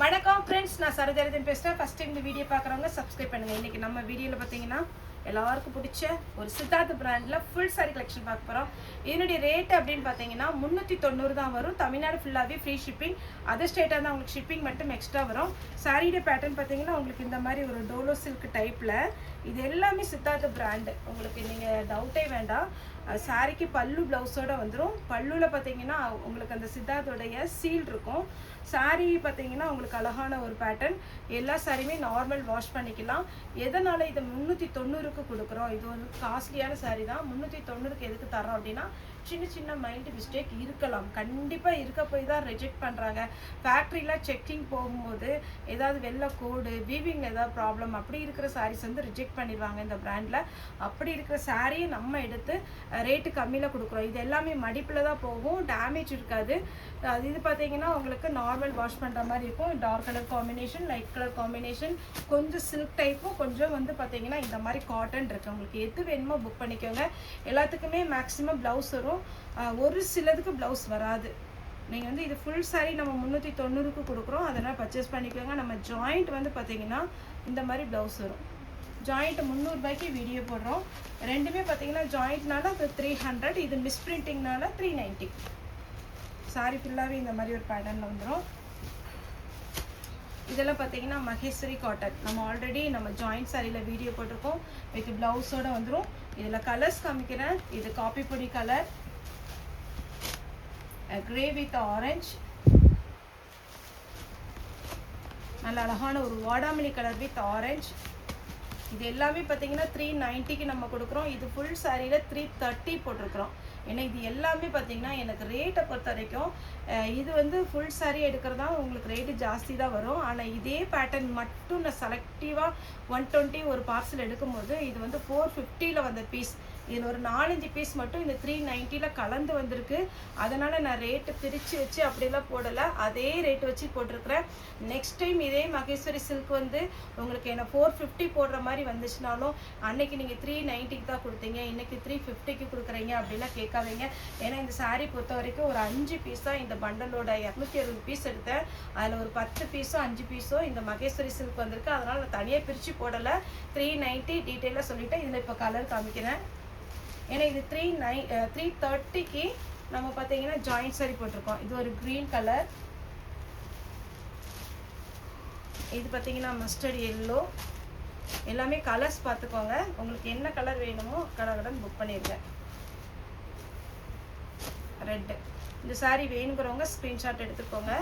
வணக்கம் ஃப்ரெண்ட்ஸ், நான் சரோஜாரதன் பேசுகிறேன். ஃபஸ்ட் டைம் இந்த வீடியோ பார்க்குறவங்க சப்ஸ்கிரைப் பண்ணுங்கள். இன்றைக்கி நம்ம வீடியோவில் பார்த்தீங்கன்னா எல்லாருக்கும் பிடிச்ச ஒரு சித்தார்த் பிராண்டில் ஃபுல் சாரி கலெக்ஷன் பார்க்க போகிறோம். இதனுடைய ரேட் அப்படின்னு பார்த்தீங்கன்னா 390 தான் வரும். தமிழ்நாடு ஃபுல்லாகவே ஃப்ரீ ஷிப்பிங். அதர் ஸ்டேட்டாக தான் உங்களுக்கு ஷிப்பிங் மட்டும் எக்ஸ்ட்ரா வரும். சாரியோட பேட்டர்ன் பார்த்தீங்கன்னா உங்களுக்கு இந்த மாதிரி ஒரு டோலோ சில்க் டைப்பில் இது எல்லாமே சித்தார்த் பிராண்டு. உங்களுக்கு நீங்கள் டவுட்டே வேண்டாம். சாரிக்கு பல்லு ப்ளவுஸோடு வந்துடும். பல்லுவில் பார்த்தீங்கன்னா உங்களுக்கு அந்த சித்தார்த்தோடைய சீல் இருக்கும். சாரீ பார்த்தீங்கன்னா உங்களுக்கு அழகான ஒரு பேட்டர்ன். எல்லா சாரியுமே நார்மல் வாஷ் பண்ணிக்கலாம். எதனால் இதை 390க்கு கொடுக்குறோம்? இது ஒரு காஸ்ட்லியான சாரீ தான். 390க்கு எதுக்கு தரோம் அப்படின்னா சின்ன சின்ன மைண்ட் மிஸ்டேக் இருக்கலாம், கண்டிப்பாக இருக்க போய் தான் ரிஜெக்ட் பண்ணுறாங்க. ஃபேக்ட்ரியில் செக்கிங் போகும்போது ஏதாவது வெள்ளை கோடு வீவிங் ஏதாவது ப்ராப்ளம் அப்படி இருக்கிற சாரீஸ் வந்து ரிஜெக்ட் பண்ணிடுவாங்க இந்த பிராண்டில். அப்படி இருக்கிற சாரியை நம்ம எடுத்து ரேட்டு கம்மியில் கொடுக்குறோம். இது எல்லாமே மடிப்பில் தான் போகும், டேமேஜ் இருக்காது. இது பார்த்தீங்கன்னா உங்களுக்கு நார்மல் வாஷ் பண்ணுற மாதிரி இருக்கும். Dark colour combination, light colour combination, கொஞ்சம் சில்க் டைப்பும், கொஞ்சம் வந்து பார்த்தீங்கன்னா இந்த மாதிரி காட்டன் இருக்குது. உங்களுக்கு எது வேணுமோ புக் பண்ணிக்கோங்க. எல்லாத்துக்குமே மேக்ஸிமம் ப்ளவுஸ் வரும். ஒரு சிலதுக்கு ப்ளவுஸ் வராது. நீங்கள் வந்து இது ஃபுல் சாரீ நம்ம 390க்கு கொடுக்குறோம். அதனால் பர்ச்சேஸ் பண்ணிக்கோங்க. நம்ம ஜாயிண்ட் வந்து பார்த்தீங்கன்னா இந்த மாதிரி ப்ளவுஸ் வரும். ஜாயிண்ட் 300 ரூபாய்க்கு வீடியோ போடுறோம். ரெண்டுமே பார்த்தீங்கன்னா ஜாயிண்ட்னால அது 300, இது மிஸ் பிரிண்டிங்னால 390. சாரி ஃபுல்லாகவே இந்த மாதிரி ஒரு பேட்டர்னில் வந்துடும். இதெல்லாம் பார்த்தீங்கன்னா மகேஸ்வரி காட்டன். நம்ம ஆல்ரெடி நம்ம ஜாயிண்ட் சாரியில் வீடியோ போட்டிருக்கோம். வித் ப்ளவுஸோடு வந்துடும். இதில் கலர்ஸ் காமிக்கிறேன். இது காப்பி பொடி கலர், கிரே வித் ஆரஞ்ச், நல்ல அழகான ஒரு வாடாமல்லி கலர் வித் ஆரஞ்ச். இது எல்லாமே பார்த்தீங்கன்னா 390க்கு நம்ம கொடுக்குறோம். இது ஃபுல் சாரியில் 330 போட்டிருக்கிறோம். ஏன்னா இது எல்லாமே பார்த்தீங்கன்னா எனக்கு ரேட்டை பொறுத்த வரைக்கும் இது வந்து ஃபுல் சாரீ எடுக்கிறதா உங்களுக்கு ரேட்டு ஜாஸ்தி தான் வரும். ஆனால் இதே பேட்டர்ன் மட்டும் நான் செலக்டிவாக 120 ஒரு பார்சல் எடுக்கும்போது இது வந்து 450ல் வந்த பீஸ். இதில் ஒரு 4-5 பீஸ் மட்டும் இந்த 390ல் கலந்து வந்திருக்கு. அதனால் நான் ரேட்டு பிரித்து வச்சு அப்படிலாம் போடலை, அதே ரேட்டு வச்சு போட்டிருக்கிறேன். நெக்ஸ்ட் டைம் இதே மகேஸ்வரி சில்க் வந்து உங்களுக்கு என்ன 450 போடுற மாதிரி வந்துச்சுனாலும் அன்னைக்கு நீங்கள் 390க்கு தான் கொடுத்தீங்க, இன்றைக்கி 350க்கு கொடுக்குறீங்க அப்படிலாம் கேட்காதீங்க. ஏன்னா இந்த சாரீ பொறுத்த வரைக்கும் ஒரு 5 பீஸ் தான் இந்த பண்டலோட 260 பீஸ் எடுத்தேன். அதில் ஒரு 10 பீஸோ 5 பீஸோ இந்த மகேஸ்வரி சில்க் வந்திருக்கு. அதனால் நான் தனியாக பிரித்து போடலை. 390 டீட்டெயிலாக சொல்லிவிட்டேன். இதில் இப்போ கலர் காமிக்கிறேன். ஏன்னா இது 330க்கு நம்ம பார்த்தீங்கன்னா ஜாயிண்ட் சாரி போட்டிருக்கோம். இது ஒரு க்ரீன் கலர், இது பார்த்தீங்கன்னா மஸ்டர்ட் எல்லோ. எல்லாமே கலர்ஸ் பார்த்துக்கோங்க. உங்களுக்கு என்ன கலர் வேணுமோ கலருடன் புக் பண்ணிடுங்க. ரெட்டு இந்த சாரீ வேணுங்கிறவங்க ஸ்க்ரீன்ஷாட் எடுத்துக்கோங்க.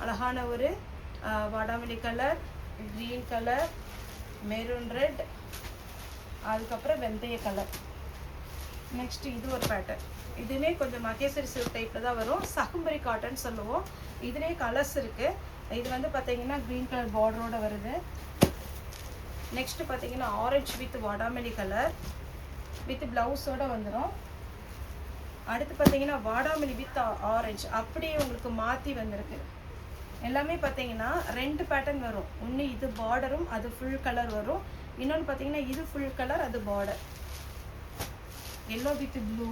அழகான ஒரு வாடாமல்லி colour, green colour, maroon red, அதுக்கப்புறம் வெந்தய கலர். நெக்ஸ்ட் இது ஒரு பேட்டர்ன். இதுவுமே கொஞ்சம் மகேஸ்வரி சில்க் டைப்பில் தான் வரும். சகும்பரி காட்டன் சொல்லுவோம். இதுலேயே கலர்ஸ் இருக்குது. இது வந்து பார்த்தீங்கன்னா க்ரீன் கலர் பார்டரோடு வருது. நெக்ஸ்ட்டு பார்த்தீங்கன்னா ஆரஞ்ச் வித் வாடாமல்லி கலர் வித் ப்ளவுஸோடு வந்துடும். அடுத்து பார்த்தீங்கன்னா வாடாமல்லி வித் ஆரஞ்ச் அப்படியே உங்களுக்கு மாற்றி வந்திருக்கு. எல்லாமே பார்த்தீங்கன்னா 2 பேட்டர்ன் வரும். ஒன்று இது பார்டரும் அது ஃபுல் கலர் வரும். இன்னொன்று பார்த்தீங்கன்னா இது ஃபுல் கலர் அது பார்டர். எல்லோ வித் ப்ளூ,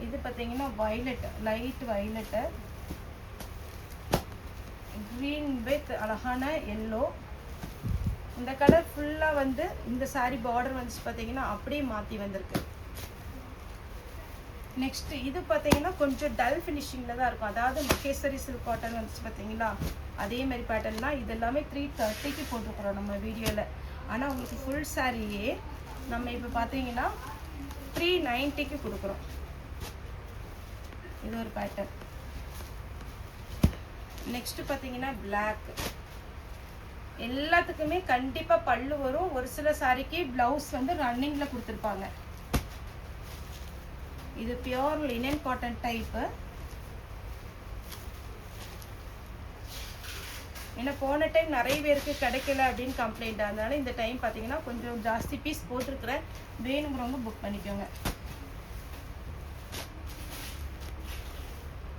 இது பார்த்தீங்கன்னா violet, light violet, green with அழகான எல்லோ. இந்த கலர் ஃபுல்லாக வந்து இந்த சாரீ பார்டர் வந்துச்சு பார்த்தீங்கன்னா அப்படியே மாற்றி வந்திருக்கு. நெக்ஸ்ட் இது பார்த்தீங்கன்னா கொஞ்சம் டல் ஃபினிஷிங்கில் தான் இருக்கும். அதாவது மகேஸ்வரி சில்க் காட்டன் வந்துச்சு பார்த்தீங்களா, அதே மாதிரி பேட்டர்ன் தான். இது எல்லாமே 330க்கு போட்டிருக்கிறோம் நம்ம வீடியோவில். ஆனால் உங்களுக்கு ஃபுல் சாரியே நம்ம இப்போ பார்த்தீங்கன்னா 390க்கு கொடுக்குறோம். இது ஒரு பேட்டர்ன். நெக்ஸ்ட்டு பார்த்தீங்கன்னா பிளாக். எல்லாத்துக்குமே கண்டிப்பாக பல்லு வரும். ஒரு சில சாரிக்கு ப்ளவுஸ் வந்து ரன்னிங்கில் கொடுத்துருப்பாங்க. இது பியோர் லினன் காட்டன் டைப்பு. ஏன்னா போன டைம் நிறைய பேருக்கு கிடைக்கல அப்படின்னு கம்ப்ளைண்ட். அதனால இந்த டைம் பார்த்தீங்கன்னா கொஞ்சம் ஜாஸ்தி பீஸ் போட்டிருக்கிறேன். வேணுங்கிறவங்க புக் பண்ணிக்கோங்க.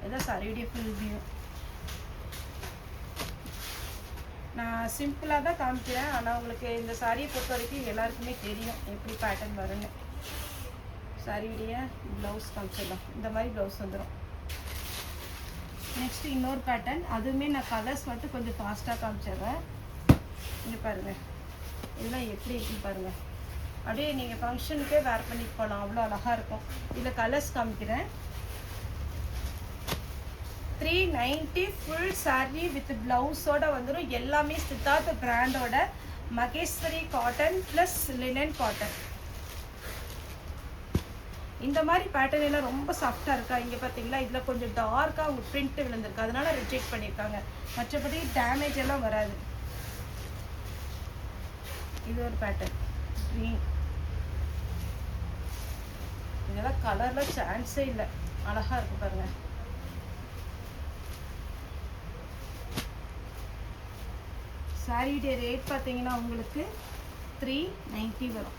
இதான் சாரியுடைய ஃபுல் வியூ. நான் சிம்பிளாக தான் காமிக்கிறேன். ஆனால் உங்களுக்கு இந்த சாரியை பொறுத்த வரைக்கும் எல்லாருக்குமே தெரியும் எப்படி பேட்டர்ன் வரும்னு. சாரியுடைய ப்ளவுஸ் காமிச்சிடலாம். இந்த மாதிரி ப்ளவுஸ் வந்துடும். நெக்ஸ்ட் இன்னொரு பேட்டர்ன், அதுவுமே நான் கலர்ஸ் மட்டும் கொஞ்சம் ஃபாஸ்ட்டாக காமிச்சிடுறேன். இங்கே பாருங்கள், இதெல்லாம் எப்படி இருக்குன்னு பாருங்கள். அப்படியே நீங்கள் ஃபங்க்ஷனுக்கே வேர் பண்ணிட்டு போகலாம், அவ்வளோ அழகாக இருக்கும். இதில் கலர்ஸ் காமிக்கிறேன். 390 ஃபுல் சாரி வித் ப்ளவுஸோட வந்துடும். எல்லாமே சித்தார்த் பிராண்டோட Maheshwari cotton plus linen cotton. இந்த மாதிரி பேட்டர்ன் எல்லாம் ரொம்ப சாஃப்டாக இருக்கா. இங்கே பார்த்தீங்களா, இதில் கொஞ்சம் டார்க்காக அவங்க பிரிண்ட் விழுந்திருக்கு, அதனால ரிஜெக்ட் பண்ணியிருக்காங்க. மற்றபடி டேமேஜ் எல்லாம் வராது. இது ஒரு பேட்டர்ன் க்ரீன். இதெல்லாம் கலரில் சான்ஸே இல்லை, அழகாக இருக்குது பாருங்கள். சாரியுடைய ரேட் பார்த்தீங்கன்னா உங்களுக்கு 390 வரும்.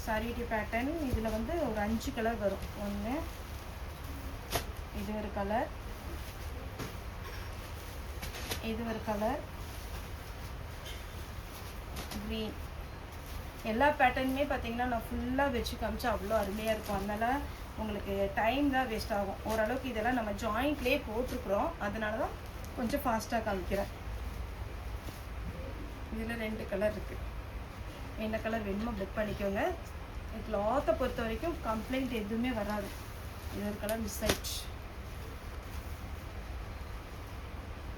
சாரியுடைய பேட்டர்ன் இதில் வந்து ஒரு 5 கலர் வரும். ஒன்று, இது ஒரு கலர், இது ஒரு கலர், க்ரீன். எல்லா பேட்டர்னுமே பார்த்தீங்கன்னா நான் ஃபுல்லாக வச்சு காமிச்சா அவ்வளோ அருமையாக இருக்கும். அதனால் உங்களுக்கு டைம் தான் வேஸ்ட் ஆகும். ஓரளவுக்கு இதெல்லாம் நம்ம ஜாயிண்ட்லேயே போட்டிருக்குறோம், அதனால தான் கொஞ்சம் ஃபாஸ்ட்டாக காமிக்கிறேன். இதில் 2 கலர் இருக்குது. என்ன கலர் வேணுமோ புக் பண்ணிக்கோங்க. கிளாத்தை பொறுத்த வரைக்கும் கம்ப்ளைண்ட் எதுவுமே வராது. இது ஒரு கலர் மிஸ் ஆயிடுச்சு.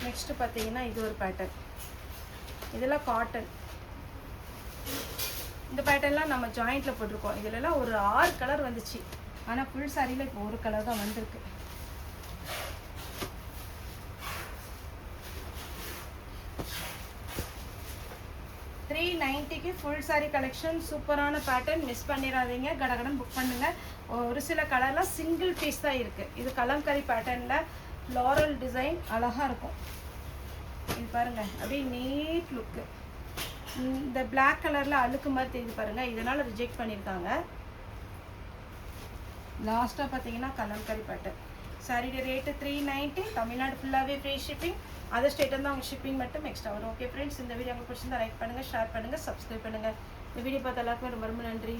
நெக்ஸ்ட்டு பார்த்தீங்கன்னா இது ஒரு பேட்டர்ன், இதெல்லாம் காட்டன். இந்த பேட்டர்ன்லாம் நம்ம ஜாயிண்ட்டில் போட்டிருக்கோம். இதிலலாம் ஒரு 6 கலர் வந்துச்சு, ஆனால் ஃபுல் சாரியில் இப்போ ஒரு கலர் தான் வந்திருக்கு. $390 ஃபுல் சாரி கலெக்ஷன். சூப்பரான பேட்டர்ன், மிஸ் பண்ணிடாதீங்க, கடகடன் புக் பண்ணுங்கள். ஒரு சில கலர்லாம் சிங்கிள் பீஸ் தான் இருக்குது. இது கலம்கரி பேட்டர்னில் ஃப்ளாரல் டிசைன் அழகாக இருக்கும். இது பாருங்கள், அப்படியே நீட் லுக்கு. இந்த பிளாக் கலரில் அழுக்கு மாதிரி தெரியுது பாருங்கள், இதனால் ரிஜெக்ட் பண்ணியிருக்காங்க. லாஸ்ட்டாக பார்த்தீங்கன்னா கலம்கரி பேட்டர்ன். சாரியோட ரேட்டு 390. தமிழ்நாடு ஃபுல்லாகவே ஃப்ரீ ஷிப்பிங். அதர் ஸ்டேட் வந்து அவங்க ஷிப்பிங் மட்டும் எக்ஸ்ட்ரா வரும். ஓகே ஃப்ரெண்ட்ஸ், இந்த வீடியோ உங்களுக்கு பிடிச்சிருந்தா லைக் பண்ணுங்கள், ஷேர் பண்ணுங்கள், சப்ஸ்கிரைப் பண்ணுங்கள். இந்த வீடியோ பார்த்த எல்லாருக்குமே ரொம்ப ரொம்ப நன்றி.